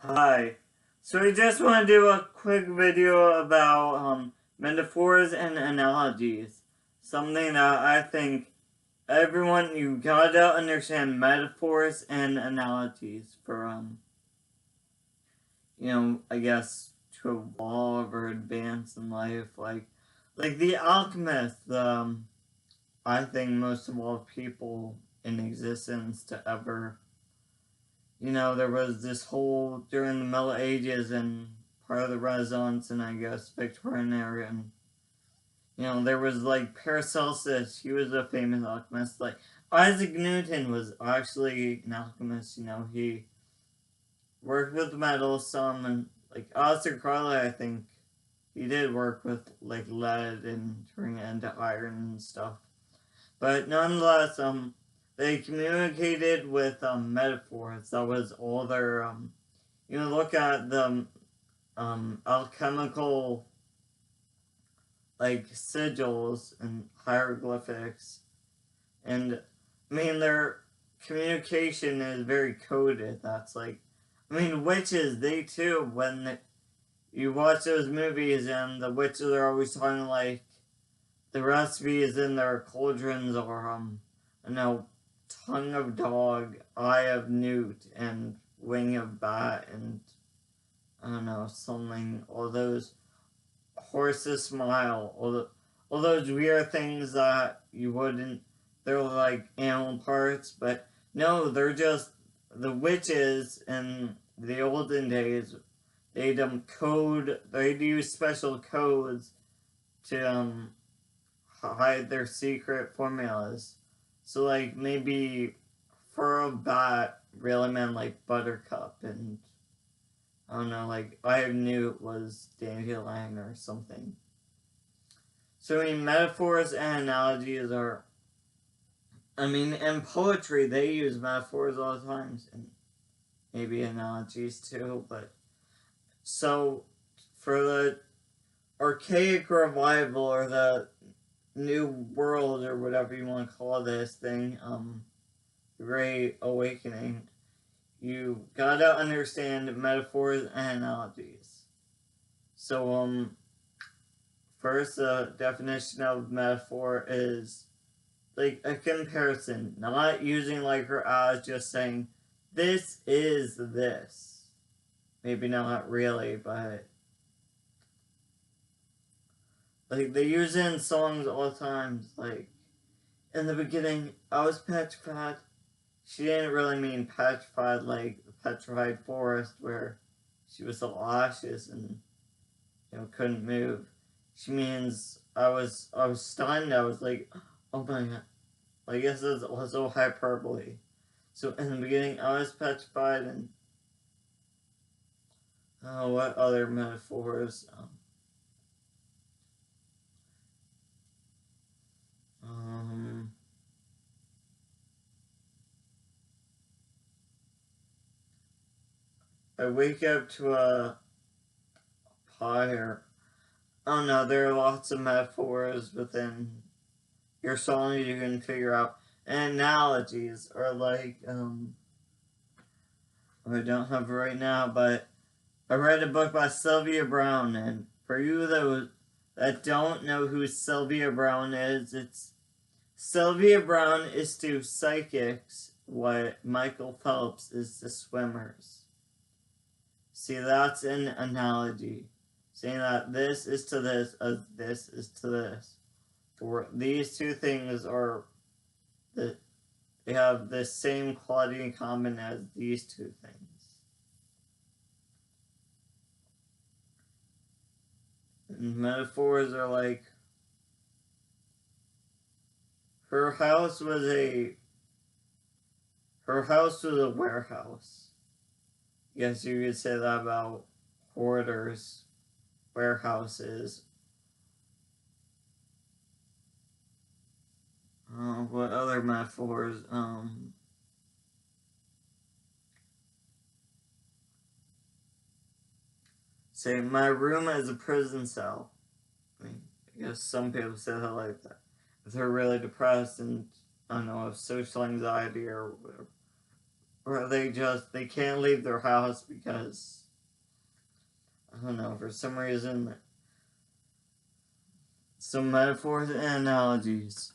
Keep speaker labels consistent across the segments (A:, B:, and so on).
A: Hi. So I just want to do a quick video about metaphors and analogies. Something that I think everyone, you gotta understand metaphors and analogies for I guess to evolve or advance in life. Like the alchemist, I think most of all people in existence to ever, there was this whole, during the Middle Ages and part of the Renaissance and I guess Victorian era, and, there was like Paracelsus, he was a famous alchemist. Like Isaac Newton was actually an alchemist, he worked with metal some, and like Aleister Crowley, I think he did work with like lead and turning it into iron and stuff. But nonetheless, they communicated with metaphors. That was all their look at the alchemical like sigils and hieroglyphics, and I mean their communication is very coded. That's like, I mean, witches, they too, when you watch those movies and the witches are always talking like the recipes in their cauldrons are I know, tongue of dog, eye of newt, and wing of bat, and I don't know, something, all those horses smile, all those weird things that you wouldn't, they're like animal parts, but no, they're just the witches in the olden days. They'd use special codes to hide their secret formulas. So like maybe for a bat really meant like buttercup, and I don't know, like I knew it was dandelion or something. So I mean, metaphors and analogies are, I mean, in poetry they use metaphors all the time, and maybe analogies too. But so for the archaic revival or the new world or whatever you want to call this thing, Great Awakening, you gotta understand metaphors and analogies. So, first, the definition of metaphor is like a comparison, not using like her as, just saying, this is this. Maybe not really, but like they use it in songs all the time. Like, in the beginning, I was petrified. She didn't really mean petrified like the petrified forest where she was all ashes and couldn't move. She means I was stunned. I was like, oh my god. I guess it's also hyperbole. So in the beginning, I was petrified, and what other metaphors? Um, I wake up to a fire. I don't know. There are lots of metaphors within your song you can figure out. And analogies are like, I don't have it right now, but I read a book by Sylvia Browne, and for you that don't know who Sylvia Browne is, it's Sylvia Browne is to psychics what Michael Phelps is to swimmers. See, that's an analogy, saying that this is to this as this is to this. For these two things are they have the same quality in common as these two things. And metaphors are like, her house was a warehouse. I guess you could say that about hoarders, warehouses. What other metaphors? Say my room is a prison cell. I mean, I guess some people say that like that. If they're really depressed and, I don't know, have social anxiety or or they can't leave their house because, I don't know, for some reason. Some metaphors and analogies.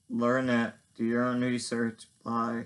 A: Learn it. Do your own research. Bye.